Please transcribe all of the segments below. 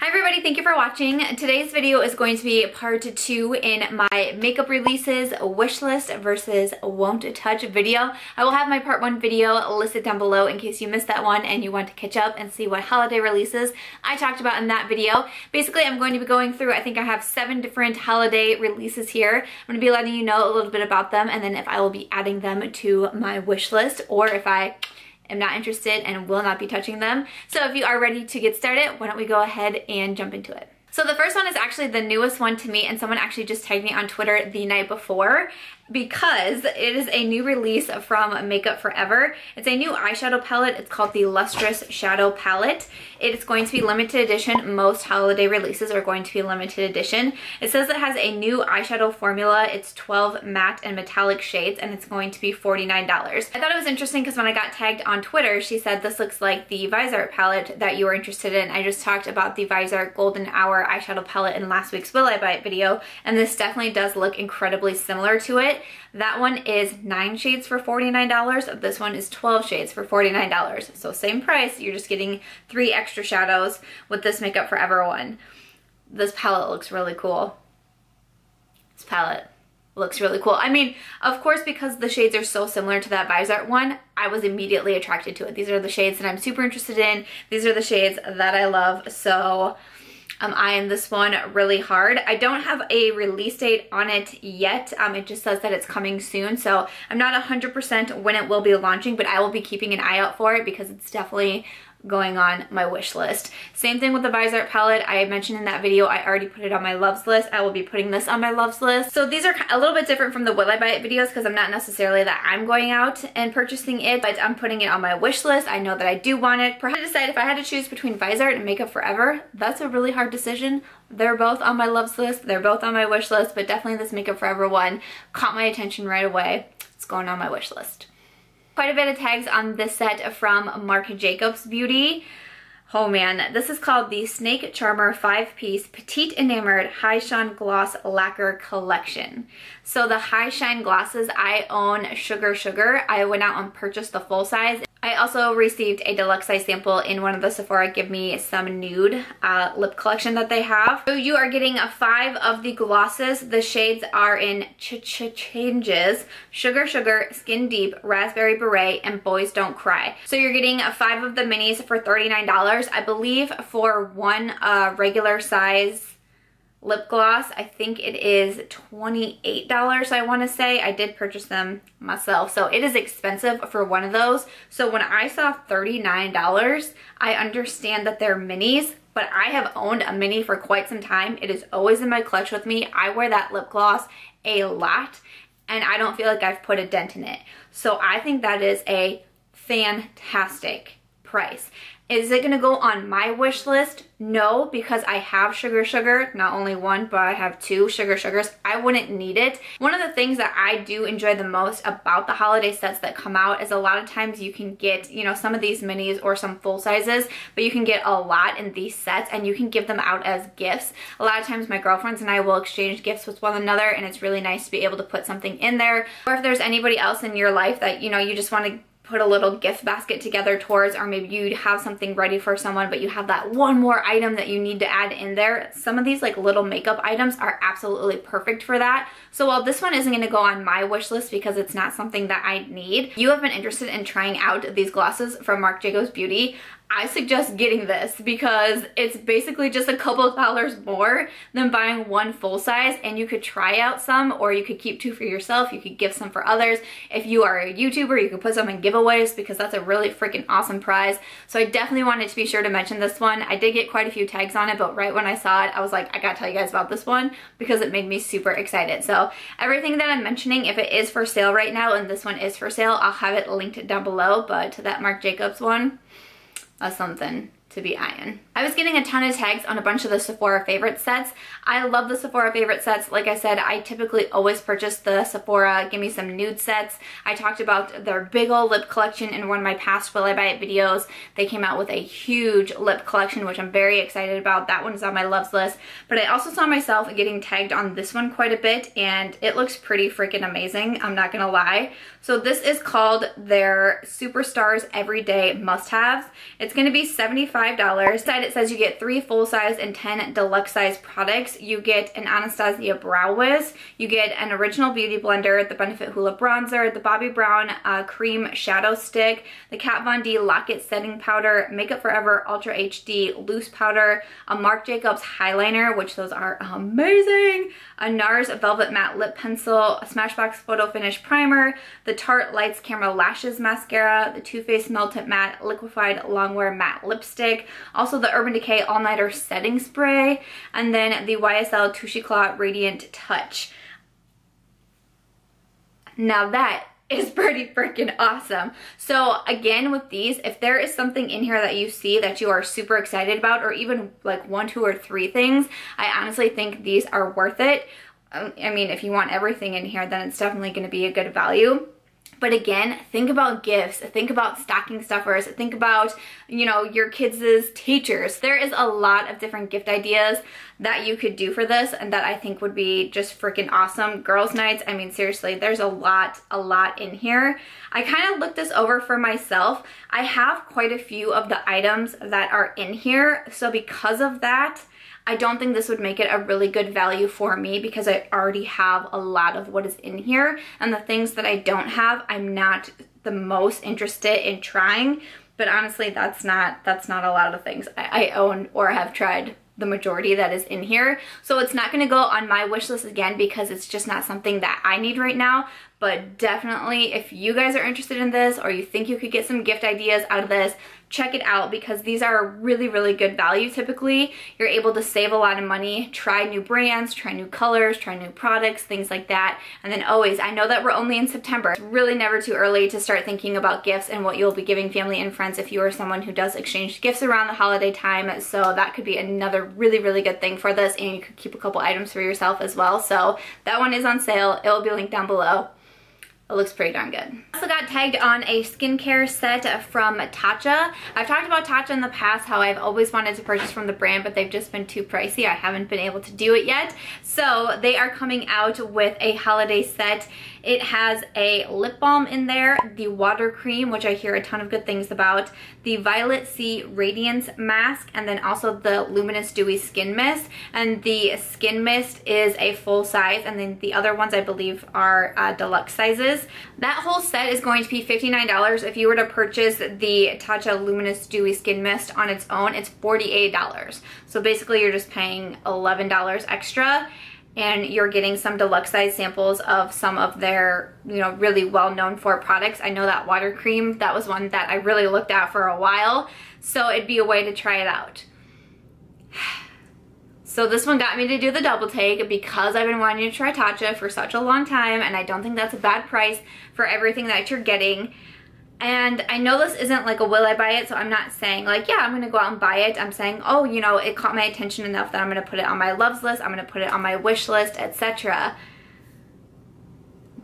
Hi everybody, thank you for watching. Today's video is going to be part 2 in my makeup releases wish list versus won't touch video. I will have my part 1 video listed down below in case you missed that one and you want to catch up and see what holiday releases I talked about in that video. Basically, I'm going to be going through, I think I have 7 different holiday releases here. I'm going to be letting you know a little bit about them and then if I will be adding them to my wish list or if I am not interested and will not be touching them. So if you are ready to get started, why don't we go ahead and jump into it. So the first one is actually the newest one to me, and someone actually just tagged me on Twitter the night before because it is a new release from Makeup Forever. It's a new eyeshadow palette. It's called the Lustrous Shadow Palette. It is going to be limited edition. Most holiday releases are going to be limited edition. It says it has a new eyeshadow formula. It's 12 matte and metallic shades and it's going to be $49. I thought it was interesting because when I got tagged on Twitter, she said this looks like the Visor palette that you were interested in. I just talked about the Visor Golden Hour eyeshadow palette in last week's Will I Buy It video, and this definitely does look incredibly similar to it. That one is 9 shades for $49. This one is 12 shades for $49. So same price, you're just getting 3 extra shadows with this Makeup Forever one. This palette looks really cool. This palette looks really cool. I mean, of course, because the shades are so similar to that Visor one, I was immediately attracted to it. These are the shades that I'm super interested in. These are the shades that I love. So I'm eyeing this one really hard. I don't have a release date on it yet. It just says that it's coming soon. So I'm not 100% when it will be launching, but I will be keeping an eye out for it because it's definitely going on my wish list. Same thing with the Visor palette. I mentioned in that video, I already put it on my loves list. I will be putting this on my loves list. So these are a little bit different from the Will I Buy It videos because I'm not necessarily that I'm going out and purchasing it, but I'm putting it on my wish list. I know that I do want it. Perhaps I decide if I had to choose between Visor and Makeup Forever, that's a really hard decision. They're both on my loves list. They're both on my wish list, but definitely this Makeup Forever one caught my attention right away. It's going on my wish list. Quite a bit of tags on this set from Marc Jacobs Beauty. Oh man, this is called the Snake Charmer 5-piece Petite Enamored High Shine Gloss Lacquer Collection. So the high shine glosses, I own Sugar Sugar. I went out and purchased the full size. I also received a deluxe size sample in one of the Sephora Give Me Some Nude lip collection that they have. So you are getting 5 of the glosses. The shades are in Changes, Sugar Sugar, Skin Deep, Raspberry Beret, and Boys Don't Cry. So you're getting 5 of the minis for $39. I believe for one regular size lip gloss, I think it is $28, I want to say. I did purchase them myself, so it is expensive for one of those. So when I saw $39, I understand that they're minis, but I have owned a mini for quite some time. It is always in my clutch with me. I wear that lip gloss a lot, and I don't feel like I've put a dent in it. So I think that is a fantastic price. Is it gonna go on my wish list? No, because I have Sugar Sugar, not only one, but I have 2 Sugar Sugars. I wouldn't need it. One of the things that I do enjoy the most about the holiday sets that come out is a lot of times you can get, you know, some of these minis or some full sizes, but you can get a lot in these sets and you can give them out as gifts. A lot of times my girlfriends and I will exchange gifts with one another, and it's really nice to be able to put something in there. Or if there's anybody else in your life that, you know, you just want to put a little gift basket together towards, or maybe you have something ready for someone but you have that one more item that you need to add in there. Some of these like little makeup items are absolutely perfect for that. So while this one isn't going to go on my wish list because it's not something that I need, you have been interested in trying out these glosses from Marc Jacobs Beauty, I suggest getting this because it's basically just a couple of dollars more than buying one full size, and you could try out some, or you could keep 2 for yourself. You could give some for others. If you are a YouTuber, you could put some in giveaways because that's a really freaking awesome prize. So I definitely wanted to be sure to mention this one. I did get quite a few tags on it, but right when I saw it, I was like, I gotta tell you guys about this one because it made me super excited. So everything that I'm mentioning, if it is for sale right now, and this one is for sale, I'll have it linked down below, but to that Marc Jacobs one, that's something to be eyeing. I was getting a ton of tags on a bunch of the Sephora favorite sets. I love the Sephora favorite sets. Like I said, I typically always purchase the Sephora Give Me Some Nude sets. I talked about their big old lip collection in one of my past Will I Buy It videos. They came out with a huge lip collection, which I'm very excited about. That one's on my loves list. But I also saw myself getting tagged on this one quite a bit, and it looks pretty freaking amazing, I'm not gonna lie. So this is called their Superstars Everyday Must-Haves. It's gonna be $75 $5. Inside it says you get 3 full-size and 10 deluxe-size products. You get an Anastasia Brow Wiz. You get an Original Beauty Blender, the Benefit Hoola Bronzer, the Bobbi Brown Cream Shadow Stick, the Kat Von D Lock-It Setting Powder, Makeup Forever Ultra HD Loose Powder, a Marc Jacobs Highliner, which those are amazing, a NARS Velvet Matte Lip Pencil, a Smashbox Photo Finish Primer, the Tarte Lights Camera Lashes Mascara, the Too Faced Melted Matte Liquefied Longwear Matte Lipstick, also the Urban Decay All Nighter Setting Spray, and then the YSL Touche Eclat Radiant Touch. Now that is pretty freaking awesome. So again, with these, if there is something in here that you see that you are super excited about, or even like 1, 2, or 3 things, I honestly think these are worth it. I mean, if you want everything in here, then it's definitely going to be a good value. But again, think about gifts, think about stocking stuffers, think about, you know, your kids' teachers. There is a lot of different gift ideas that you could do for this and that I think would be just freaking awesome. Girls' nights, I mean, seriously, there's a lot in here. I kind of looked this over for myself. I have quite a few of the items that are in here, so because of that, I don't think this would make it a really good value for me because I already have a lot of what is in here, and the things that I don't have, I'm not the most interested in trying. But honestly, that's not a lot of things I own or have tried the majority that is in here. So it's not gonna go on my wish list again because it's just not something that I need right now. But definitely, if you guys are interested in this or you think you could get some gift ideas out of this, check it out because these are really, really good value. Typically, you're able to save a lot of money, try new brands, try new colors, try new products, things like that. And then always, I know that we're only in September. It's really never too early to start thinking about gifts and what you'll be giving family and friends if you are someone who does exchange gifts around the holiday time. So that could be another really, really good thing for this, and you could keep a couple items for yourself as well. So that one is on sale. It will be linked down below. It looks pretty darn good. I also got tagged on a skincare set from Tatcha. I've talked about Tatcha in the past, how I've always wanted to purchase from the brand, but they've just been too pricey. I haven't been able to do it yet. So they are coming out with a holiday set. It has a lip balm in there, the water cream, which I hear a ton of good things about, the Violet Sea Radiance Mask, and then also the Luminous Dewy Skin Mist. And the Skin Mist is a full size, and then the other ones I believe are deluxe sizes. That whole set is going to be $59. If you were to purchase the Tatcha Luminous Dewy Skin Mist on its own, it's $48. So basically you're just paying $11 extra, and you're getting some deluxe size samples of some of their, you know, really well known for products. I know that water cream, that was one that I really looked at for a while, so it'd be a way to try it out. So this one got me to do the double take because I've been wanting to try Tatcha for such a long time, and I don't think that's a bad price for everything that you're getting. And I know this isn't like a will I buy it, so I'm not saying like, yeah, I'm gonna go out and buy it. I'm saying, oh, you know, it caught my attention enough that I'm gonna put it on my loves list, I'm gonna put it on my wish list, etc.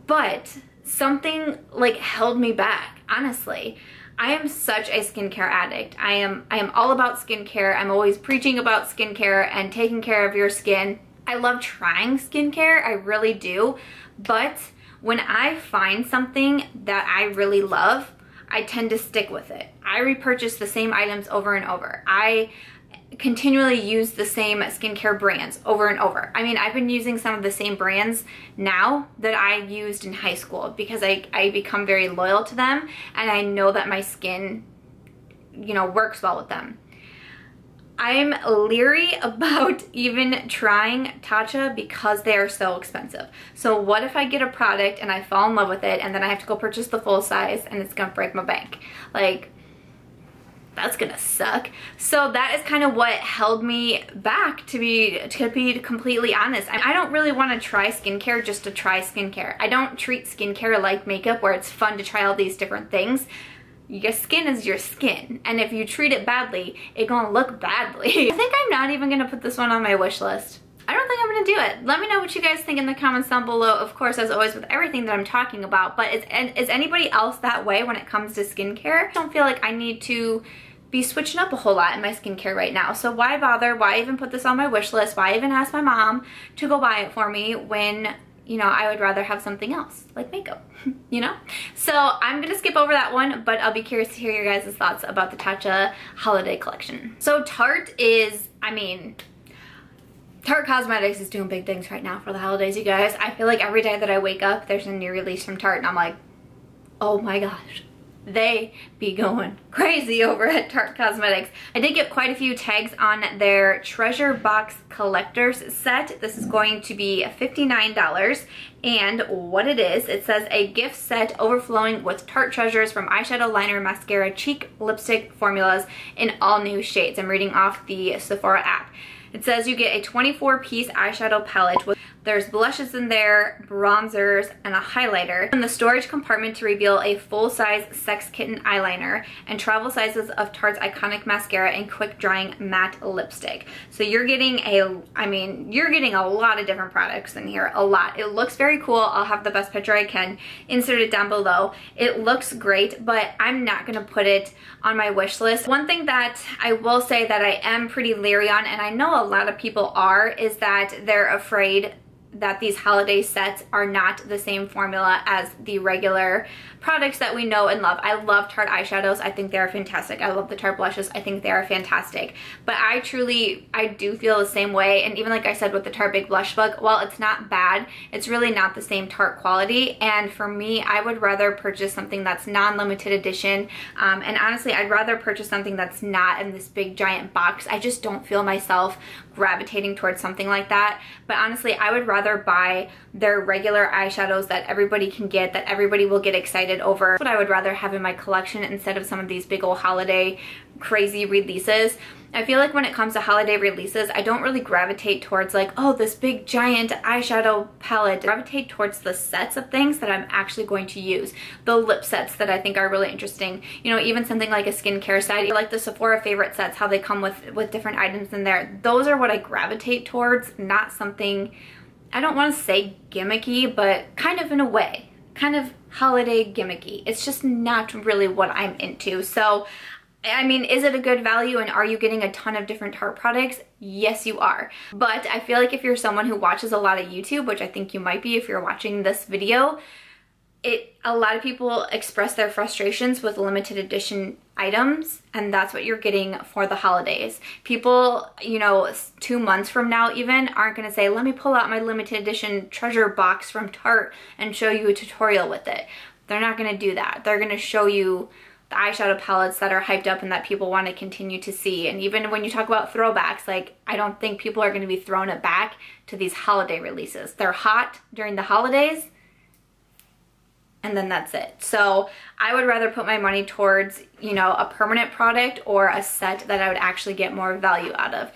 But something like held me back, honestly. I am such a skincare addict. I am all about skincare. I'm always preaching about skincare and taking care of your skin. I love trying skincare, I really do. But when I find something that I really love, I tend to stick with it. I repurchase the same items over and over. I continually use the same skincare brands over and over. I mean, I've been using some of the same brands now that I used in high school because I become very loyal to them, and I know that my skin, you know, works well with them. I'm leery about even trying Tatcha because they are so expensive. So what if I get a product and I fall in love with it and then I have to go purchase the full size and it's gonna break my bank? Like, that's gonna suck. So that is kind of what held me back, to be completely honest. I don't really want to try skincare just to try skincare. I don't treat skincare like makeup where it's fun to try all these different things. Your skin is your skin, and if you treat it badly, it's gonna look badly. I think I'm not even gonna put this one on my wish list. I don't think I'm gonna do it. Let me know what you guys think in the comments down below, of course, as always with everything that I'm talking about. But is anybody else that way when it comes to skincare? I don't feel like I need to be switching up a whole lot in my skincare right now. So why bother? Why even put this on my wish list? Why even ask my mom to go buy it for me when, you know, I would rather have something else, like makeup, you know? So I'm gonna skip over that one, but I'll be curious to hear your guys' thoughts about the Tatcha Holiday Collection. So Tarte is, I mean, Tarte Cosmetics is doing big things right now for the holidays, you guys. I feel like every day that I wake up, there's a new release from Tarte, and I'm like, oh my gosh. They be going crazy over at Tarte Cosmetics. I did get quite a few tags on their Treasure Box Collector's Set. This is going to be $59. And what it is, it says a gift set overflowing with Tarte treasures from eyeshadow, liner, mascara, cheek, lipstick formulas in all new shades. I'm reading off the Sephora app. It says you get a 24-piece eyeshadow palette with there's blushes in there, bronzers, and a highlighter. In the storage compartment to reveal a full-size Sex Kitten eyeliner and travel sizes of Tarte's iconic mascara and quick-drying matte lipstick. So you're getting you're getting a lot of different products in here, a lot. It looks very cool. I'll have the best picture I can inserted down below. It looks great, but I'm not gonna put it on my wish list. One thing that I will say that I am pretty leery on, and I know a lot of people are, is that they're afraid that these holiday sets are not the same formula as the regular products that we know and love. I love Tarte eyeshadows. I think they're fantastic. I love the Tarte blushes. I think they are fantastic. But I do feel the same way. And even like I said with the Tarte Big Blush Book, while it's not bad, it's really not the same Tarte quality. And for me, I would rather purchase something that's non-limited edition. And honestly, I'd rather purchase something that's not in this big giant box. I just don't feel myself gravitating towards something like that. But honestly, I would rather buy their regular eyeshadows that everybody can get, that everybody will get excited over. That's what I would rather have in my collection instead of some of these big old holiday crazy releases. I feel like when it comes to holiday releases, I don't really gravitate towards like, oh, this big giant eyeshadow palette. I gravitate towards the sets of things that I'm actually going to use. The lip sets that I think are really interesting. You know, even something like a skincare set, like the Sephora favorite sets, how they come with different items in there. Those are what I gravitate towards, not something, I don't want to say gimmicky, but kind of in a way, kind of holiday gimmicky. It's just not really what I'm into. So I mean, is it a good value and are you getting a ton of different Tarte products? Yes, you are. But I feel like if you're someone who watches a lot of YouTube, which I think you might be if you're watching this video, a lot of people express their frustrations with limited edition items, and that's what you're getting for the holidays. People, you know, 2 months from now even aren't gonna say, let me pull out my limited edition treasure box from Tarte and show you a tutorial with it. They're not gonna do that. They're gonna show you the eyeshadow palettes that are hyped up and that people want to continue to see. And even when you talk about throwbacks, like, I don't think people are going to be throwing it back to these holiday releases. They're hot during the holidays, and then that's it. So I would rather put my money towards, you know, a permanent product or a set that I would actually get more value out of.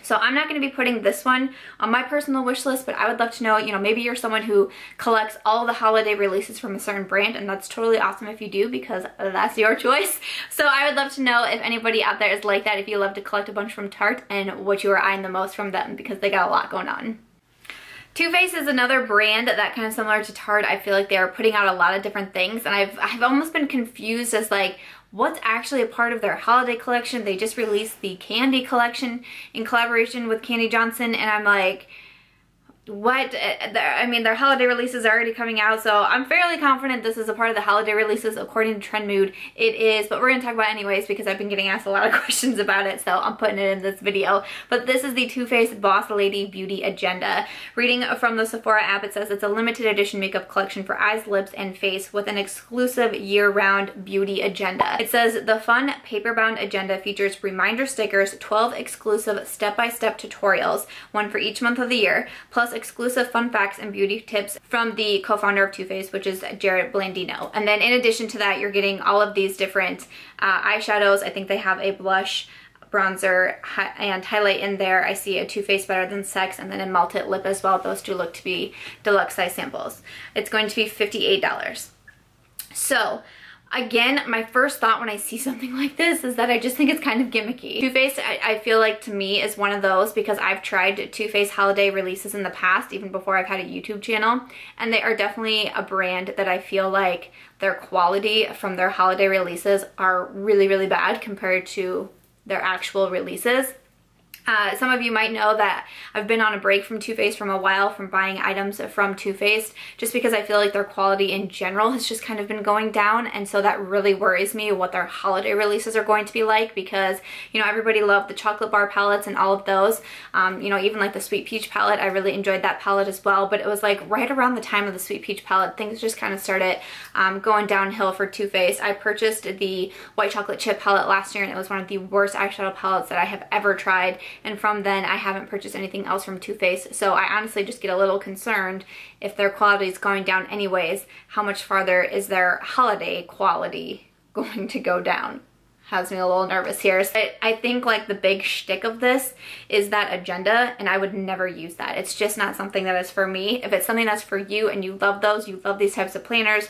So I'm not going to be putting this one on my personal wish list, but I would love to know, you know, maybe you're someone who collects all the holiday releases from a certain brand, and that's totally awesome if you do, because that's your choice. So I would love to know if anybody out there is like that, if you love to collect a bunch from Tarte, and what you are eyeing the most from them, because they got a lot going on. Too Faced is another brand that kind of similar to Tarte. I feel like they are putting out a lot of different things, and I've almost been confused as like, what's actually a part of their holiday collection. They just released the Candy collection in collaboration with Candy Johnson, and I'm like, what? I mean, their holiday releases are already coming out, so I'm fairly confident this is a part of the holiday releases according to Trend Mood. It is, but we're gonna talk about it anyways because I've been getting asked a lot of questions about it, so I'm putting it in this video. But this is the Too Faced Boss Lady Beauty Agenda. Reading from the Sephora app, it says it's a limited edition makeup collection for eyes, lips, and face with an exclusive year-round beauty agenda. It says the fun paper-bound agenda features reminder stickers, 12 exclusive step-by-step tutorials, one for each month of the year, plus exclusive fun facts and beauty tips from the co-founder of Too Faced, which is Jared Blandino. And then in addition to that, you're getting all of these different eyeshadows. I think they have a blush, bronzer, and highlight in there. I see a Too Faced Better Than Sex, and then a Melted Lip as well. Those two look to be deluxe size samples. It's going to be $58. So again, my first thought when I see something like this is that I just think it's kind of gimmicky. Too Faced, I feel like to me is one of those, because I've tried Too Faced holiday releases in the past, even before I've had a YouTube channel, and they are definitely a brand that I feel like their quality from their holiday releases are really, really bad compared to their actual releases. Some of you might know that I've been on a break from Too Faced from a while from buying items from Too Faced, just because I feel like their quality in general has just kind of been going down, and so that really worries me what their holiday releases are going to be like, because, you know, everybody loved the chocolate bar palettes and all of those. You know, even like the Sweet Peach palette, I really enjoyed that palette as well, but it was like right around the time of the Sweet Peach palette, things just kind of started going downhill for Too Faced. I purchased the White Chocolate Chip palette last year, and it was one of the worst eyeshadow palettes that I have ever tried. And from then, I haven't purchased anything else from Too Faced, so I honestly just get a little concerned if their quality is going down anyways. How much farther is their holiday quality going to go down? Has me a little nervous here. So I think like the big shtick of this is that agenda, and I would never use that. It's just not something that is for me. If it's something that's for you and you love those, you love these types of planners,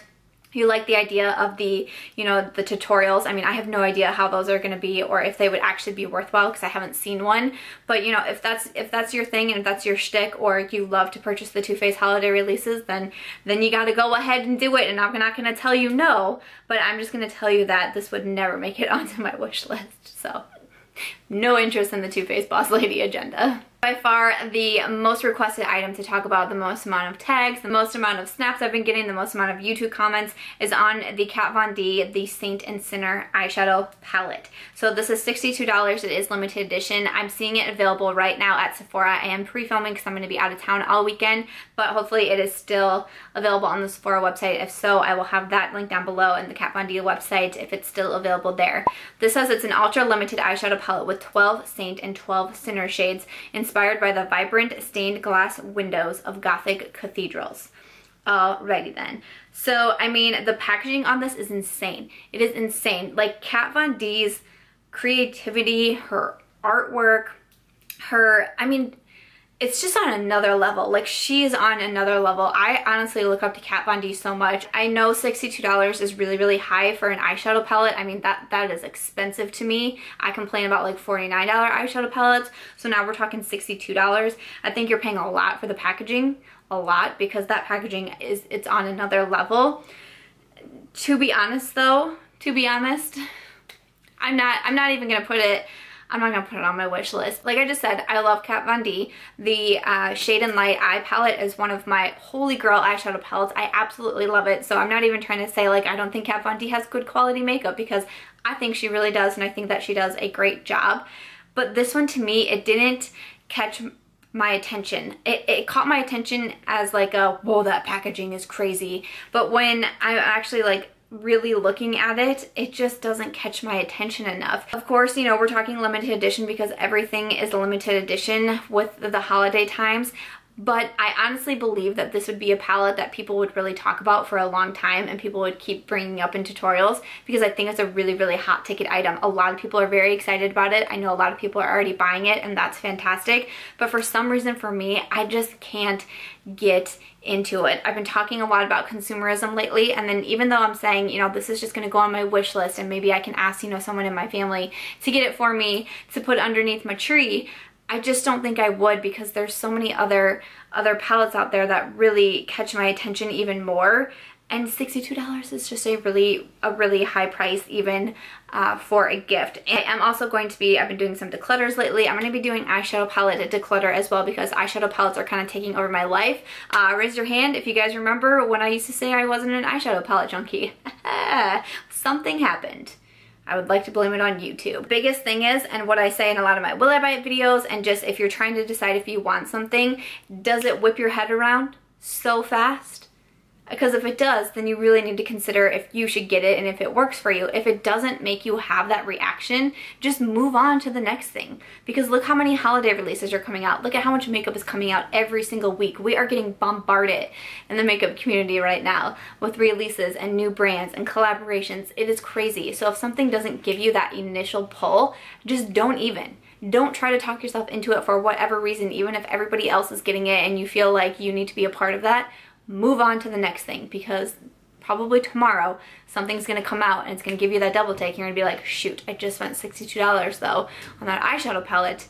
you like the idea of the, you know, the tutorials. I mean, I have no idea how those are going to be, or if they would actually be worthwhile, because I haven't seen one. But, you know, if that's your thing and if that's your shtick, or you love to purchase the Too Faced holiday releases, then you got to go ahead and do it. And I'm not going to tell you no, but I'm just going to tell you that this would never make it onto my wish list. So no interest in the Too Faced Boss Lady agenda. By far the most requested item to talk about, the most amount of tags, the most amount of snaps I've been getting, the most amount of YouTube comments is on the Kat Von D, the Saint and Sinner eyeshadow palette. So this is $62. It is limited edition. I'm seeing it available right now at Sephora. I am pre-filming because I'm going to be out of town all weekend, but hopefully it is still available on the Sephora website. If so, I will have that link down below in the Kat Von D website if it's still available there. This says it's an ultra limited eyeshadow palette with 12 Saint and 12 Sinner shades, inspired by the vibrant stained glass windows of Gothic cathedrals. Alrighty then. So, I mean, the packaging on this is insane. It is insane. Like, Kat Von D's creativity, her artwork, I mean, it's just on another level. Like, she is on another level. I honestly look up to Kat Von D so much. I know $62 is really, really high for an eyeshadow palette. I mean, that is expensive to me. I complain about like $49 eyeshadow palettes. So now we're talking $62. I think you're paying a lot for the packaging, a lot, because that packaging it's on another level. To be honest though, I'm not even gonna put it, I'm not going to put it on my wish list. Like I just said, I love Kat Von D. The Shade and Light eye palette is one of my holy grail eyeshadow palettes. I absolutely love it. So I'm not even trying to say like I don't think Kat Von D has good quality makeup, because I think she really does, and I think that she does a great job. But this one, to me, it didn't catch my attention. It caught my attention as like a, whoa, that packaging is crazy. But when I'm actually like really looking at it, it just doesn't catch my attention enough. Of course, you know, we're talking limited edition because everything is a limited edition with the holiday times. But I honestly believe that this would be a palette that people would really talk about for a long time, and people would keep bringing up in tutorials, because I think it's a really, really hot ticket item. A lot of people are very excited about it. I know a lot of people are already buying it, and that's fantastic. But for some reason, for me, I just can't get into it. I've been talking a lot about consumerism lately, and then even though I'm saying, you know, this is just going to go on my wish list, and maybe I can ask, you know, someone in my family to get it for me to put underneath my tree, I just don't think I would, because there's so many other palettes out there that really catch my attention even more. And $62 is just a really high price even for a gift. And I'm also going to be, I've been doing some declutters lately. I'm going to be doing eyeshadow palette declutter as well, because eyeshadow palettes are kind of taking over my life. Raise your hand if you guys remember when I used to say I wasn't an eyeshadow palette junkie. Something happened. I would like to blame it on YouTube. Biggest thing is, and what I say in a lot of my will I buy it videos, and just if you're trying to decide if you want something, does it whip your head around so fast? Because if it does, then you really need to consider if you should get it and if it works for you. If it doesn't make you have that reaction, just move on to the next thing. Because look how many holiday releases are coming out. Look at how much makeup is coming out every single week. We are getting bombarded in the makeup community right now with releases and new brands and collaborations. It is crazy. So if something doesn't give you that initial pull, just don't try to talk yourself into it for whatever reason, even if everybody else is getting it and you feel like you need to be a part of that. Move on to the next thing, because probably tomorrow something's going to come out and it's going to give you that double take. You're going to be like, shoot, I just spent $62 though on that eyeshadow palette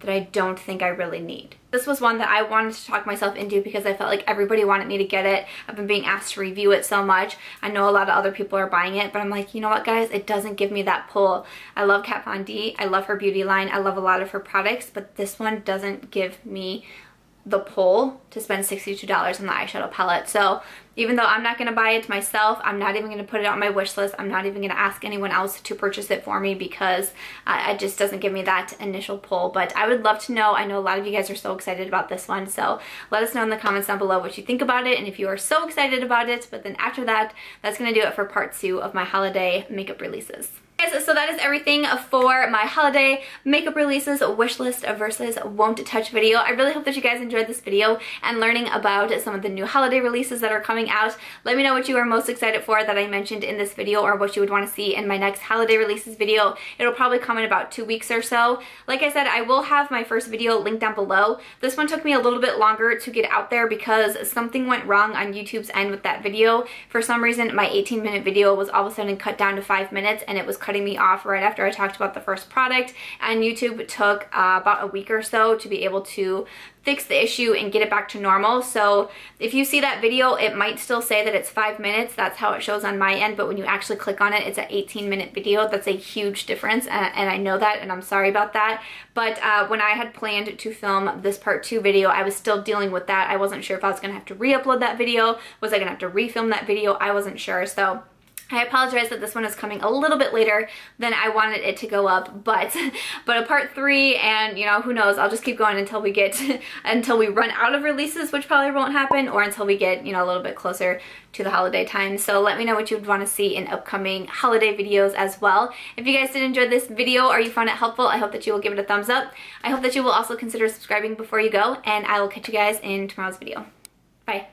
that I don't think I really need. This was one that I wanted to talk myself into because I felt like everybody wanted me to get it. I've been being asked to review it so much. I know a lot of other people are buying it, but I'm like, you know what guys, it doesn't give me that pull. I love Kat Von D, I love her beauty line, I love a lot of her products, but this one doesn't give me the pull to spend $62 on the eyeshadow palette. So even though I'm not going to buy it myself, I'm not even going to put it on my wish list. I'm not even going to ask anyone else to purchase it for me because it just doesn't give me that initial pull. But I would love to know. I know a lot of you guys are so excited about this one. So let us know in the comments down below what you think about it and if you are so excited about it. But then after that, that's going to do it for part 2 of my holiday makeup releases. So that is everything for my holiday makeup releases wish list versus won't touch video. I really hope that you guys enjoyed this video and learning about some of the new holiday releases that are coming out. Let me know what you are most excited for that I mentioned in this video or what you would want to see in my next holiday releases video. It'll probably come in about 2 weeks or so. Like I said, I will have my first video linked down below. This one took me a little bit longer to get out there because something went wrong on YouTube's end with that video. For some reason, my 18-minute video was all of a sudden cut down to 5 minutes and it was cutting me off right after I talked about the first product, and YouTube took about a week or so to be able to fix the issue and get it back to normal. So if you see that video, it might still say that it's 5 minutes. That's how it shows on my end, but when you actually click on it, it's an 18-minute video. That's a huge difference, and I know that, and I'm sorry about that. But when I had planned to film this part 2 video, I was still dealing with that. I wasn't sure if I was gonna have to re-upload that video. Was I gonna have to refilm that video? I wasn't sure. So I apologize that this one is coming a little bit later than I wanted it to go up, but a part 3, and you know, who knows, I'll just keep going until we get until we run out of releases, which probably won't happen, or until we get, you know, a little bit closer to the holiday time. So let me know what you would want to see in upcoming holiday videos as well. If you guys did enjoy this video or you found it helpful, I hope that you will give it a thumbs up. I hope that you will also consider subscribing before you go, and I will catch you guys in tomorrow's video. Bye.